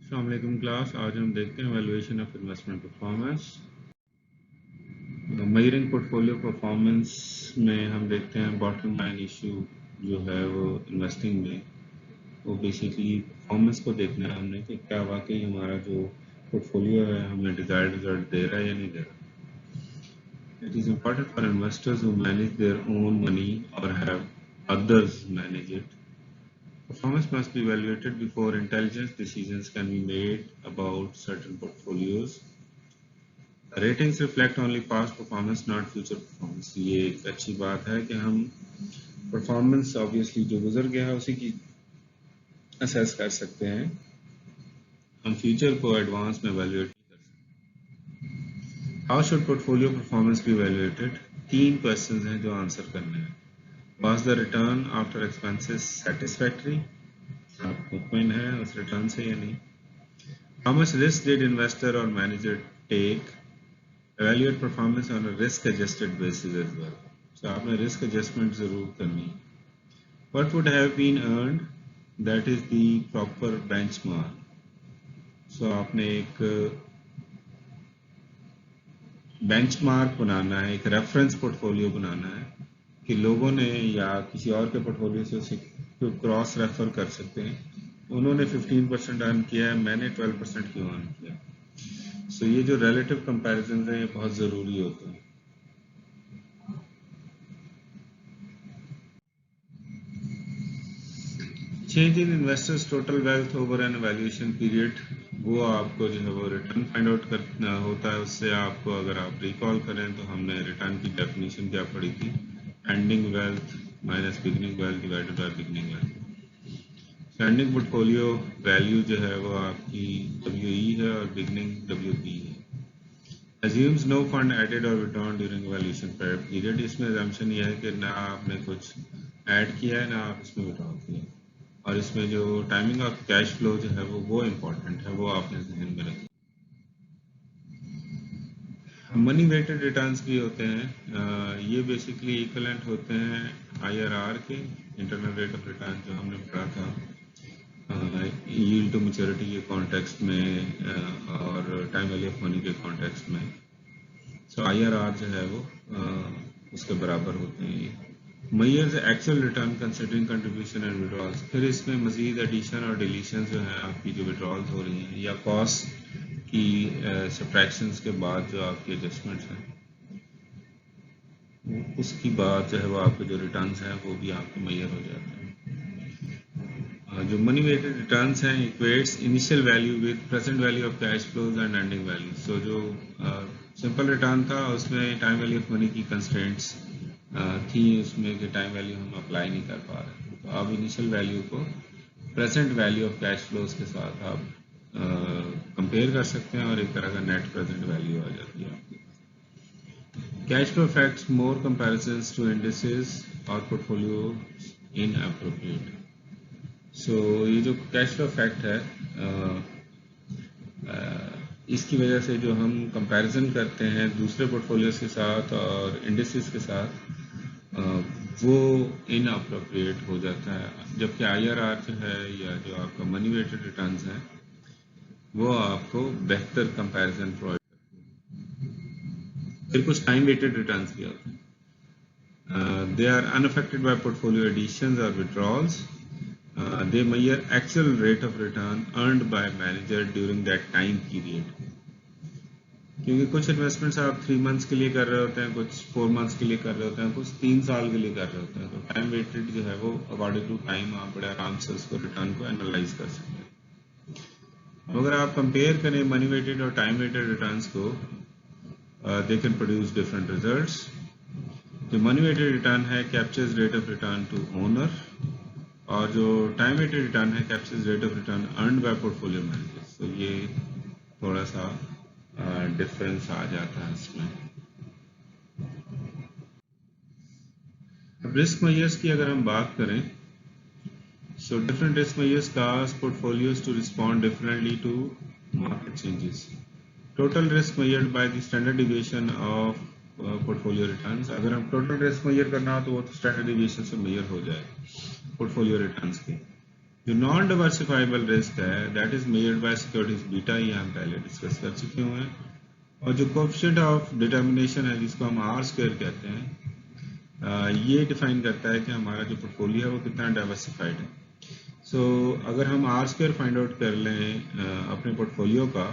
अस्सलाम वालेकुम क्लास। आज हम देखते हैं valuation of investment performance. Measuring portfolio performance में हम देखते हैं बॉटम लाइन इशू जो है वो इन्वेस्टिंग में वो बेसिकली परफॉर्मेंस को देखना है हमने कि क्या वाकई हमारा जो पोर्टफोलियो है हमें डिजायर्ड रिजल्ट दे रहा है या नहीं दे रहा। It is important for investors who manage their own money और have others manage it. Performance must be evaluated before intelligent decisions can be made about certain portfolios. Ratings reflect only past performance, not future performance. ये एक अच्छी बात है कि हम performance obviously जो गुजर गया है उसी की असेस कर सकते हैं, हम फ्यूचर को एडवांस में evaluate नहीं कर सकते. How should portfolio performance be evaluated? 3 questions हैं जो आंसर करने हैं. Was the return after expenses satisfactory? आप मुतमईन हैं उस रिटर्न से या नहीं? How much risk did investor or manager take? Evaluate performance on a risk-adjusted basis as well. So आपने risk adjustment जरूर करनी. What would have been earned? That is the proper benchmark. So आपने एक benchmark बनाना है, एक reference portfolio बनाना है कि लोगों ने या किसी और के portfolio से उसे क्रॉस रेफर कर सकते हैं. उन्होंने 15% अर्न किया है, मैंने 12% क्यों अर्न किया. सो ये जो रिलेटिव कंपैरिजन है ये बहुत ज़रूरी होते हैं. Change in investors total wealth over an valuation period, वो आपको जो है वो रिटर्न फाइंड आउट करना होता है. उससे आपको अगर आप रिकॉल करें तो हमने रिटर्न की डेफिनेशन क्या पढ़ी थी, ending wealth minus beginning wealth divided by beginning wealth. Ending portfolio value जो है वो आपकी WE है और बिगनिंग WP है. Assumes no fund added or withdrawn during evaluation period. इसमें assumption ये है कि ना आपने कुछ ऐड किया है ना आप इसमें विड्रॉ किया है, और इसमें जो टाइमिंग ऑफ कैश फ्लो जो है वो इम्पोर्टेंट है, वो आपने ध्यान में रखें. मनी वेटेड रिटर्न्स भी होते हैं. ये बेसिकली इक्वलेंट होते हैं IRR के, इंटरनल रेट ऑफ रिटर्न जो हमने पढ़ा था यील्ड टू मैच्योरिटी के कॉन्टेक्स्ट में और टाइम वैल्यू ऑफ मनी के कॉन्टेक्स्ट में. सो IRR जो है वो उसके बराबर होते हैं. ये measures actual return considering contribution and withdrawals. फिर इसमें मजीद एडिशन और डिलीशन जो है आपकी जो विड्रॉल्स हो रही हैं या कॉस्ट की सब्ट्रैक्शंस के बाद जो आपकी एडजस्टमेंट्स हैं उसकी बात जो है वो आपके जो रिटर्न्स हैं वो भी आपके मेजर हो जाते हैं. जो मनी वेटेड रिटर्न्स हैं equates initial value with present value of cash flows and ending value. So जो सिंपल रिटर्न था उसमें टाइम वैल्यू ऑफ मनी की कंस्ट्रेंट्स थी उसमें कि टाइम वैल्यू हम अप्लाई नहीं कर पा रहे. तो आप इनिशियल वैल्यू को present value of cash flows के साथ आप कंपेयर कर सकते हैं और एक तरह का नेट प्रेजेंट वैल्यू आ जाती है आपकी. Cash flow effects more comparisons to indices और पोर्टफोलियो इनएप्रोप्रिएट. सो ये जो कैश फ्लो इफेक्ट है इसकी वजह से जो हम कंपैरिजन करते हैं दूसरे पोर्टफोलियोज के साथ और इंडिसेस के साथ वो इनअप्रोप्रिएट हो जाता है. जबकि IRR जो है या जो आपका मनी वेटेड रिटर्न्स हैं वो आपको बेहतर कंपैरिजन प्रोवाइड करते हैं. फिर कुछ टाइम वेटेड रिटर्न्स भी होते हैं. They are unaffected by portfolio additions और withdrawals. They measure actual rate of return earned by manager during that time period. क्योंकि कुछ इन्वेस्टमेंट्स आप 3 मंथ्स के लिए कर रहे होते हैं, कुछ 4 मंथ्स के लिए कर रहे होते हैं, कुछ 3 साल के लिए कर रहे होते हैं. तो टाइम वेटेड जो है वो अकॉर्डिंग टू टाइम आप बड़े आराम से उसको रिटर्न को एनालाइज कर सकते हैं. अगर आप कंपेयर करें मनी वेटेड और टाइम वेटेड रिटर्न्स को, they can produce different results. जो मनी वेटेड रिटर्न है captures rate of return to owner, और जो टाइम वेटेड रिटर्न है captures rate of return earned by portfolio managers. तो ये थोड़ा सा डिफरेंस आ जाता है इसमें. रिस्क मेजर्स की अगर हम बात करें, so different risk measures cause portfolios to respond differently to market changes. Total risk measured by the standard deviation of portfolio returns. अगर हम टोटल रिस्क मेजर करना हो तो वो तो स्टैंडर्ड डिविएशन से मेजर हो जाए पोर्टफोलियो रिटर्न्स के. जो नॉन डाइवर्सिफाइबल रिस्क है that is measured by securities beta, ये हम पहले डिस्कस कर चुके हुए हैं। और जो कोएफिशिएंट ऑफ डिटर्मिनेशन है जिसको हम आर स्क्वायर कहते हैं, ये डिफाइन करता है कि हमारा जो पोर्टफोलियो है वो कितना डाइवर्सिफाइड है। सो अगर हम आर स्क्वायर फाइंड आउट कर लें अपने पोर्टफोलियो का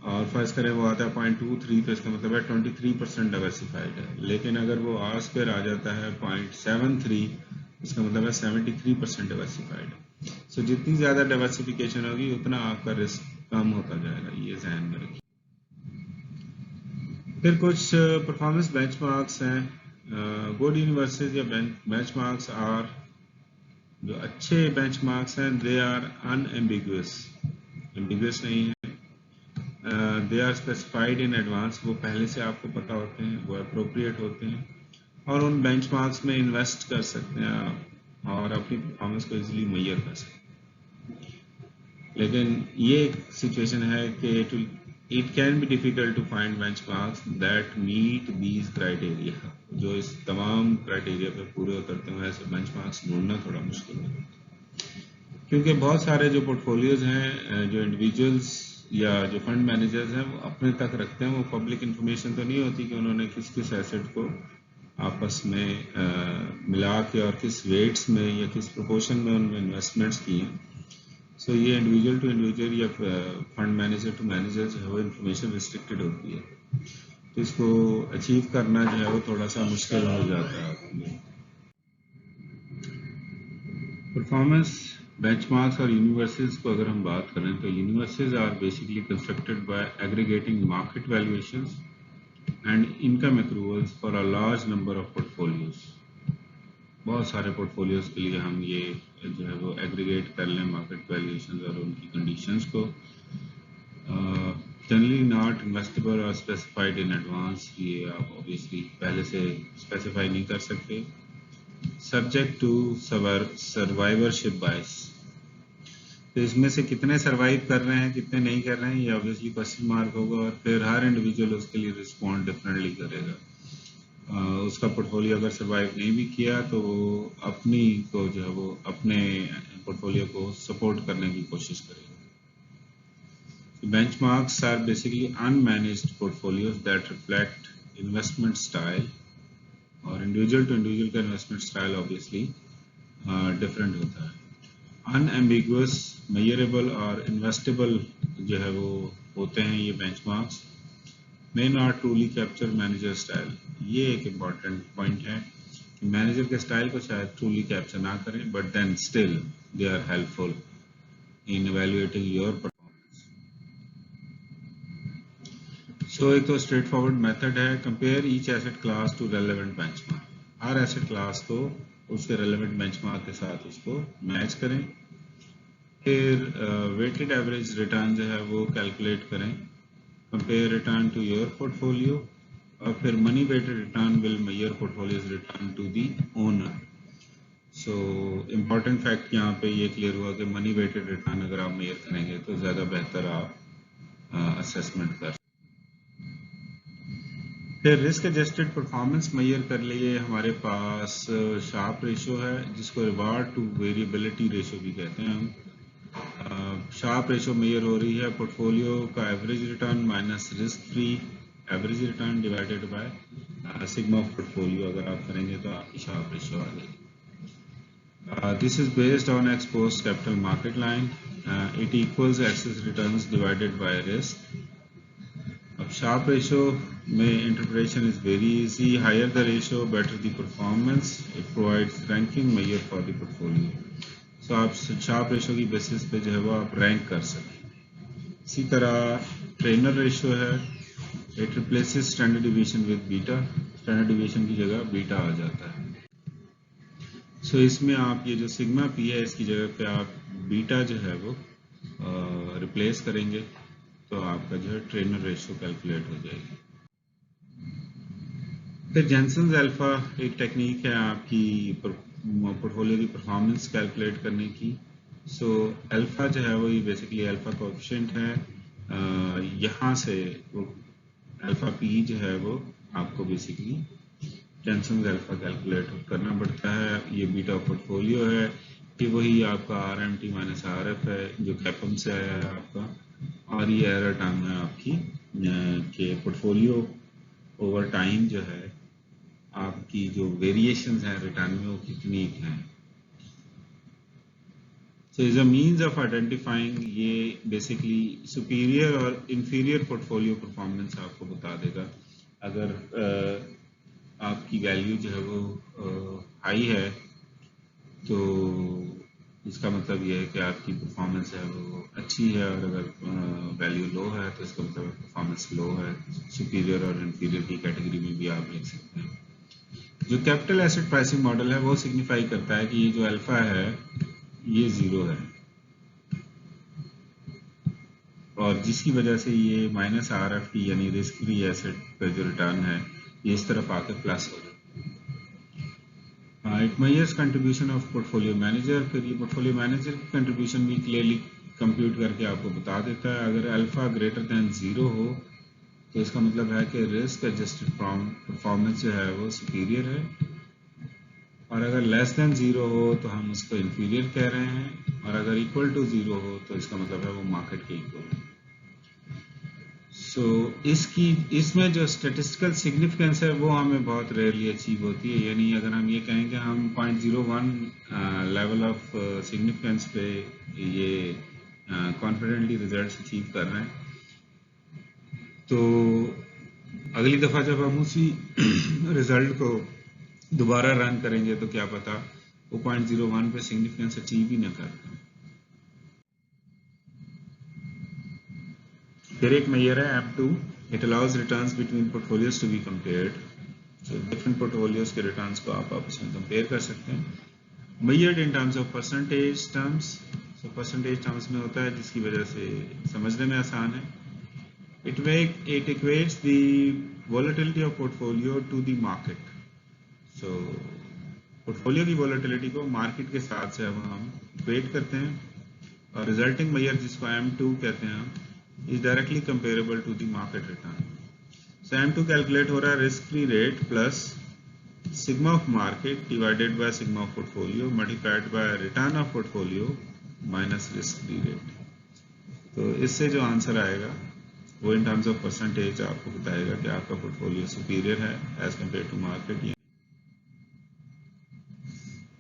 और फर्ज करें वो आता है 0.23, तो इसका मतलब है 23% डाइवर्सिफाइड है। लेकिन अगर वो आर स्क्वायर आ जाता है 0.73, इसका मतलब है 73% डाइवर्सिफाइड है। सो जितनी ज़्यादा डाइवर्सिफिकेशन होगी उतना आपका रिस्क कम होता जाएगा, ये ध्यान में रखिए। फिर कुछ परफॉर्मेंस बेंचमार्क्स हैं। गुड यूनिवर्सिटीज या बेंचमार्क्स आर, जो अच्छे बेंचमार्क्स हैं दे आर अनएम्बिगुअस, एम्बिगुअस नहीं है। They are specified in advance, वो पहले से आपको पता होते हैं, वो अप्रोप्रिएट होते हैं और उन बेंचमार्क्स में इन्वेस्ट कर सकते हैं आप और अपनी परफॉर्मेंस को इजीली मेजर कर सकते हैं। लेकिन ये एक सिचुएशन है कि it can be difficult to find benchmarks that meet these criteria, जो इस तमाम क्राइटेरिया पे पूरे उतरते हैं, ऐसे बेंचमार्क्स ढूंढना थोड़ा मुश्किल है। क्योंकि बहुत सारे जो पोर्टफोलियोज हैं, जो इंडिविजुअल्स या जो फंड मैनेजर्स हैं वो अपने तक रखते हैं, वो पब्लिक इन्फॉर्मेशन तो नहीं होती कि उन्होंने किस किस एसेट को आपस में मिला के और किस वेट्स में या किस प्रोपोर्शन में उनमें इन्वेस्टमेंट्स की हैं। सो ये इंडिविजुअल टू इंडिविजुअल या फंड मैनेजर टू मैनेजर जो है वो इन्फॉर्मेशन रिस्ट्रिक्टेड होती है, तो इसको अचीव करना जो है वो थोड़ा सा मुश्किल हो जाता है आपके लिए। परफॉर्मेंस बेंचमार्क्स और यूनिवर्सिटीज को अगर हम बात करें तो universities are basically constructed by aggregating market valuations and income accruals for a large number of portfolios. बहुत सारे पोर्टफोलियोज के लिए हम ये जो है वो एग्रीगेट कर लें मार्केट वैल्यूएशंस और उनकी कंडीशंस को। जनरली नॉट इन्वेस्टेबल और स्पेसिफाइड इन एडवांस, ये आप ऑब्वियसली पहले से स्पेसिफाई नहीं कर सकते। सब्जेक्ट टू सर्वाइवरशिप बायस, तो इसमें से कितने सरवाइव कर रहे हैं कितने नहीं कर रहे हैं ये ऑब्वियसली क्वेश्चन मार्क होगा और फिर हर इंडिविजुअल उसके लिए रिस्पॉन्ड डिफरेंटली करेगा। उसका पोर्टफोलियो अगर सरवाइव नहीं भी किया तो वो अपनी को जो है वो अपने पोर्टफोलियो को सपोर्ट करने की कोशिश करेगा। Benchmarks are basically unmanaged portfolios that reflect investment style, और इंडिविजुअल टू इंडिविजुअल का इन्वेस्टमेंट स्टाइल ऑब्वियसली डिफरेंट होता है। अनएम्बिगुअस, मेजरेबल और इन्वेस्टेबल जो है वो होते हैं ये benchmarks. May not truly capture manager style, ये एक इम्पॉर्टेंट पॉइंट है कि मैनेजर के स्टाइल को शायद ट्रूली कैप्चर ना करें, but then still they are helpful in evaluating your performance. So एक तो स्ट्रेट फॉरवर्ड मेथड है, compare each asset class to relevant benchmark, हर एसेट क्लास को उसके रेलेवेंट बेंचमार्क के साथ उसको मैच करें। फिर वेटेड एवरेज रिटर्न जो है वो कैलकुलेट करें, compare return to your portfolio, और फिर money weighted return will measure portfolios return to the owner. So important fact यहाँ पे ये क्लियर हुआ कि मनी वेटेड रिटर्न अगर आप मेजर करेंगे तो ज़्यादा बेहतर आप असेसमेंट कर। फिर रिस्क एडजस्टेड परफॉर्मेंस मेजर कर लिए हमारे पास शार्प रेशो है जिसको रिवार्ड टू वेरिएबिलिटी रेशो भी कहते हैं हम। शार्प रेशो मेजर हो रही है पोर्टफोलियो का average return minus risk free average return divided by sigma of portfolio, अगर आप करेंगे तो आपकी शार्प रेशो आ जाएगी। This is based on exposed capital market line, it equals excess returns divided by risk. अब शार्प रेशो में interpretation is very easy, higher the ratio better the performance, it provides ranking measure for the portfolio. So आप Sharpe ratio की basis पे जो है वो आप rank कर सकें। इसी तरह ट्रेनर रेशो है, it replaces standard deviation with beta, standard deviation की जगह बीटा आ जाता है। सो इसमें आप ये जो सिग्मा पी है इसकी जगह पे आप बीटा जो है वो रिप्लेस करेंगे तो आपका जो है ट्रेनर रेशो कैलकुलेट हो जाएगी। फिर जेनसन्स अल्फा एक टेक्निक है आपकी पोर्टफोलियो की परफॉर्मेंस कैलकुलेट करने की। सो अल्फा जो है वो ये बेसिकली अल्फा कोएफिशिएंट है, यहाँ से अल्फा पी जो है वो आपको बेसिकली जेनसन्स अल्फा कैलकुलेट करना पड़ता है। ये बीटा पोर्टफोलियो है, ये वही आपका RMT माइनस RF है जो कैपम से आया है आपका, और ये एरर टर्म है आपकी कि पोर्टफोलियो ओवर टाइम जो है आपकी जो वेरिएशंस हैं रिटर्न में वो कितनी हैं। So is a means of identifying, ये बेसिकली सुपीरियर और इंफीरियर पोर्टफोलियो परफॉर्मेंस आपको बता देगा। अगर आपकी वैल्यू जो है वो हाई है तो इसका मतलब ये है कि आपकी परफॉर्मेंस है वो अच्छी है, और अगर वैल्यू लो है तो इसका मतलब परफॉर्मेंस लो है। सुपीरियर और इंफीरियर की कैटेगरी में भी आप लिख सकते हैं। जो कैपिटल एसेट प्राइसिंग मॉडल है वो सिग्निफाई करता है कि ये जो अल्फा है ये जीरो है, और जिसकी वजह से ये माइनस RFT यानी रिस्क फ्री एसेट का जो रिटर्न है ये इस तरफ आके प्लस हो जाए। It measures contribution of portfolio manager, फिर ये पोर्टफोलियो मैनेजर की कंट्रीब्यूशन भी क्लियरली कंप्यूट करके आपको बता देता है। अगर अल्फा ग्रेटर दैन जीरो हो तो इसका मतलब है कि रिस्क एडजस्टेड परफॉर्मेंस जो है वो सुपीरियर है, और अगर लेस देन जीरो हो तो हम उसको इंफीरियर कह रहे हैं, और अगर इक्वल टू जीरो हो तो इसका मतलब है वो मार्केट के इक्वल है। सो इसमें जो स्टेटिस्टिकल सिग्निफिकेंस है वो हमें बहुत रेयरली अचीव होती है। यानी अगर हम ये कहें कि हम 0.01 लेवल ऑफ सिग्निफिकेंस पे ये कॉन्फिडेंटली रिजल्ट्स अचीव कर रहे हैं, तो अगली दफ़ा जब हम उसी रिजल्ट को दोबारा रन करेंगे तो क्या पता वो 0.01 पे सिग्निफिकेंस अचीव ही ना कर। फिर एक मेजर है M2, it allows returns between portfolios to be compared. तो डिफरेंट पोर्टफोलियोज के रिटर्न्स को आप आपस में कंपेयर कर सकते हैं। Measured in terms of percentage terms, तो परसेंटेज टर्म्स में होता है जिसकी वजह से समझने में आसान है। It equates the volatility of portfolio to the market. So portfolio की वॉलेटिलिटी को मार्केट के साथ से अब हम इक्वेट करते हैं, और रिजल्टिंग मेजर जिसको M2 कहते हैं हम is directly comparable to the market return. So M2 calculate हो रहा है risk free rate plus sigma of market divided by sigma of portfolio multiplied by return of portfolio minus risk free rate. तो इससे जो answer आएगा वो इन terms of percentage आपको बताएगा कि आपका पोर्टफोलियो सुपीरियर है as compare to market.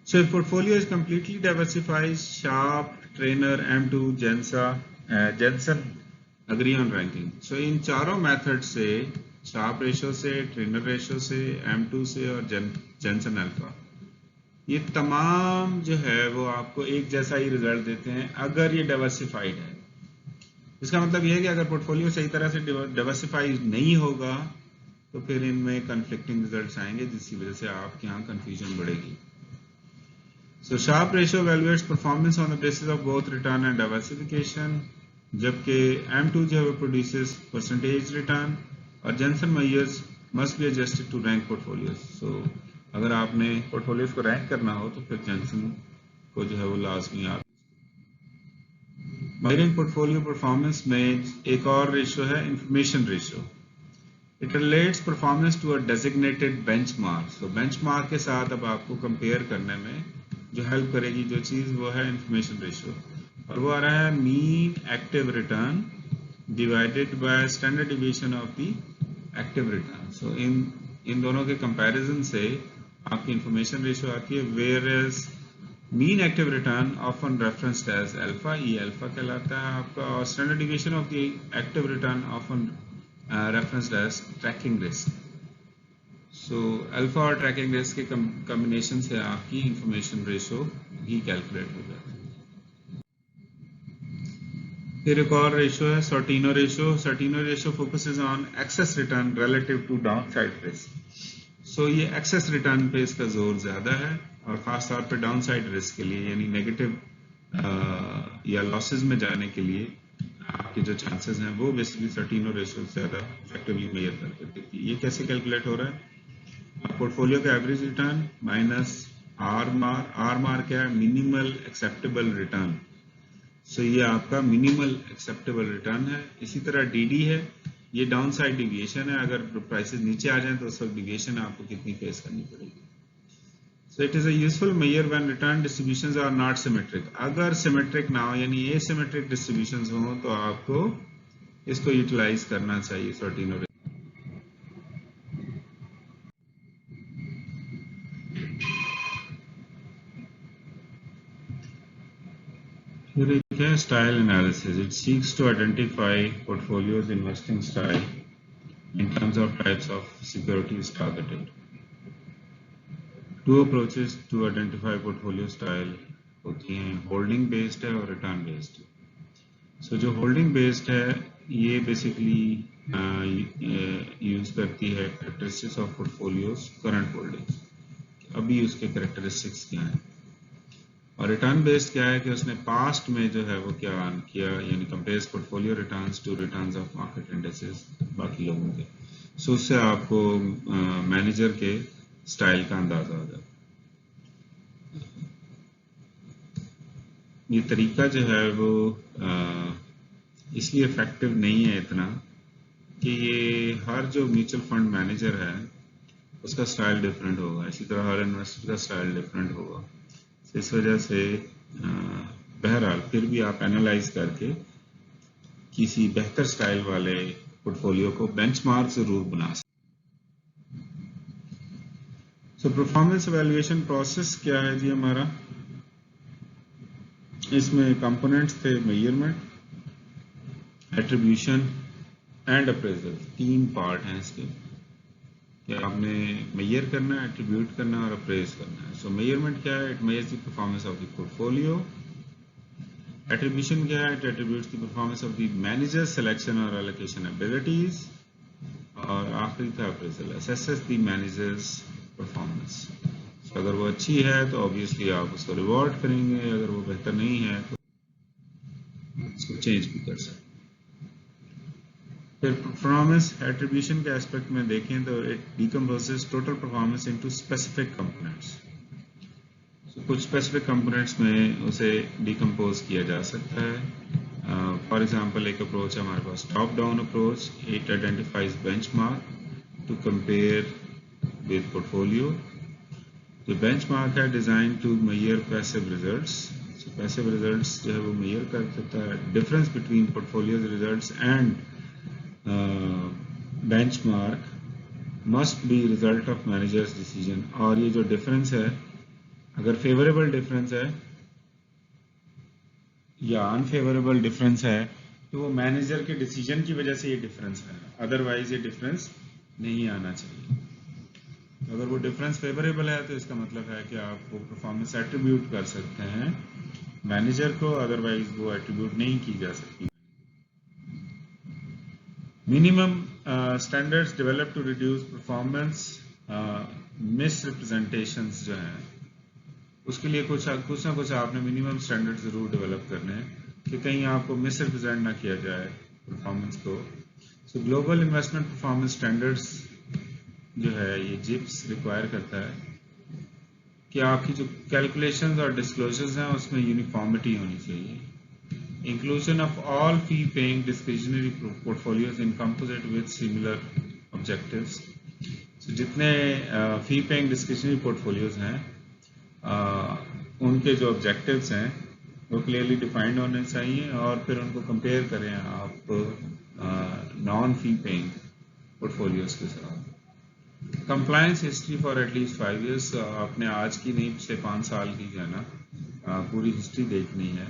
So if portfolio is completely diversified, Sharpe, Trainer, M2, Jensen agree on ranking. So इन चारों मेथड से, Sharpe रेशो से, Trainer रेशो से, M2 से और Jensen अल्फा, ये तमाम जो है वो आपको एक जैसा ही रिजल्ट देते हैं अगर ये डाइवर्सिफाइड है। इसका मतलब ये है कि अगर पोर्टफोलियो सही तरह से डाइवर्सिफाइड नहीं होगा तो फिर इनमें कन्फ्लिक्टिंग रिजल्ट्स आएंगे, जिसकी वजह से आपके यहाँ कंफ्यूजन बढ़ेगी। So Sharpe ratio evaluates performance on the basis of both return and diversification, जबकि M2 जो है produces percentage return, और Jensen measures must be adjusted to rank portfolios. So अगर आपने portfolios को rank करना हो तो फिर Jensen को जो है वो लाजमी आप। Measuring portfolio performance में एक और रेशो है information ratio. It relates performance to a designated benchmark. So benchmark के साथ अब आपको compare करने में जो हेल्प करेगी जो चीज़ वो है इंफॉर्मेशन रेशियो, और वो आ रहा है mean active return divided by standard deviation of the active return. So इन दोनों के कंपैरिजन से आपकी इंफॉर्मेशन रेशियो आती है, where as mean active return often referenced as alpha, ये अल्फा कहलाता है आपका, और standard deviation of the active return often referenced as tracking risk. So alpha और ट्रैकिंग रिस्क के कॉम्बिनेशन से आपकी इंफॉर्मेशन रेशो ही कैलकुलेट हो जाती है। फिर एक और रेशो है Sortino ratio. Sortino ratio focuses on excess return relative to downside risk. So ये एक्सेस रिटर्न पे इसका जोर ज्यादा है, और खास तौर पे डाउनसाइड रिस्क के लिए यानी नेगेटिव या लॉसेस में जाने के लिए आपके जो चांसेस हैं वो बेसिकली सर्टिनो रेशो ज्यादा इफेक्टिवली मेजर करके देती है। ये कैसे कैलकुलेट हो रहा है? पोर्टफोलियो का एवरेज रिटर्न माइनस आर मार क्या है? Minimal acceptable return. सो ये आपका मिनिमल एक्सेप्टेबल रिटर्न है। इसी तरह डीडी है, ये डाउन साइड डिविएशन है, अगर प्राइसेस नीचे आ जाएं तो उस वक्त डिविएशन आपको कितनी फेस करनी पड़ेगी। So it is a useful measure when return distributions are not symmetric. अगर symmetric ना हो यानी asymmetric distributions हो तो आपको इसको यूटिलाइज करना चाहिए Sortino। फिर एक है style analysis. It seeks to identify portfolios investing style in terms of types of securities targeted. Two approaches to identify portfolio style होती हैं, होल्डिंग बेस्ड है और रिटर्न बेस्ड। सो जो होल्डिंग बेस्ड है ये बेसिकली यूज करती है characteristics of portfolios current holdings, अभी उसके कैरेक्टरिस्टिक्स क्या हैं, और रिटर्न बेस्ड क्या है कि उसने पास्ट में जो है वो क्या किया, यानी compares portfolio returns to returns of market indexes बाकी लोगों के। सो उससे आपको मैनेजर के स्टाइल का अंदाजा हो जाता है। ये तरीका जो है वो इसलिए इफेक्टिव नहीं है इतना कि ये हर जो म्यूचुअल फंड मैनेजर है उसका स्टाइल डिफरेंट होगा, इसी तरह हर इन्वेस्टर का स्टाइल डिफरेंट होगा। इस वजह से बहरहाल फिर भी आप एनालाइज करके किसी बेहतर स्टाइल वाले पोर्टफोलियो को बेंचमार्क जरूर बना सकते। सो परफॉर्मेंस एवेल्युएशन प्रोसेस क्या है जी हमारा, इसमें कंपोनेंट्स थे मेजरमेंट, एट्रीब्यूशन एंड अप्रेजल, तीन पार्ट हैं इसके कि आपने मेजर करना है, एट्रीब्यूट करना और अप्रेज करना है। सो मेजरमेंट क्या है, it measures the performance of the portfolio. Attribution क्या है, it attributes the performance of the manager selection और एलोकेशन एबिलिटीज। और आखिरी था appraisal, assesses the managers performance. अगर वो अच्छी है तो ऑब्वियसली आप उसको रिवॉर्ड करेंगे, अगर वो बेहतर नहीं है तो उसको चेंज भी कर सकते। फिर परफॉर्मेंस एट्रीब्यूशन के एस्पेक्ट में देखें तो it decomposes total performance into specific components. कुछ स्पेसिफिक कंपोनेंट्स में उसे डिकम्पोज किया जा सकता है। फॉर एग्जांपल एक अप्रोच है हमारे पास top down approach, it identifies benchmark to compare with portfolio. जो बेंचमार्क है design to measure passive results, passive results जो है वो मेजर कर सकता है difference between portfolios results and benchmark must be result of managers decision. और ये जो डिफरेंस है अगर फेवरेबल डिफरेंस है या अनफेवरेबल डिफरेंस है तो वो मैनेजर के डिसीजन की वजह से ये डिफरेंस है, अदरवाइज ये डिफरेंस नहीं आना चाहिए। अगर वो डिफरेंस फेवरेबल है तो इसका मतलब है कि आप वो परफॉर्मेंस एट्रीब्यूट कर सकते हैं मैनेजर को, अदरवाइज वो एट्रीब्यूट नहीं की जा सकती। Minimum standards develop to reduce performance misrepresentations जो हैं उसके लिए कुछ ना कुछ आपने मिनिमम स्टैंडर्ड जरूर डेवलप करने हैं कि कहीं आपको मिसरिप्रेजेंट ना किया जाए परफॉर्मेंस को। सो ग्लोबल इन्वेस्टमेंट परफॉर्मेंस स्टैंडर्ड्स जो है ये जिप्स रिक्वायर करता है कि आपकी जो कैलकुलेशंस और डिस्क्लोजर्स हैं उसमें यूनिफॉर्मिटी होनी चाहिए। Inclusion of all fee paying discretionary portfolios in composite with similar objectives. जितने फी पेइंग डिस्क्रिशनरी पोर्टफोलियोज हैं उनके जो ऑब्जेक्टिव्स हैं वो क्लियरली डिफाइंड होने चाहिए और फिर उनको कंपेयर करें आप नॉन फी पेइंग पोर्टफोलियोज के साथ। Compliance history for at least 5 years, आपने आज की नहीं पिछले 5 साल की जो है ना पूरी हिस्ट्री देखनी है।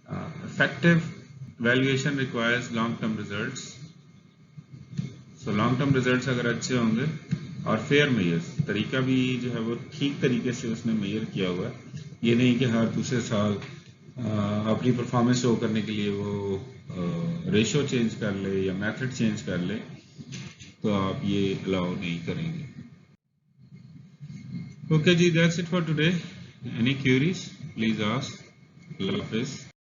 Effective valuation requires long term results. So long term results अगर अच्छे होंगे और फेयर मेजर्स, तरीका भी जो है वो ठीक तरीके से उसने मेजर किया हुआ है, ये नहीं कि हर दूसरे साल अपनी परफॉर्मेंस शो करने के लिए वो रेशो चेंज कर ले या मेथड चेंज कर ले, तो आप ये अलाउ नहीं करेंगे। ओके जी, that's it for today. Any queries please ask. अल्लाह हाफिज़।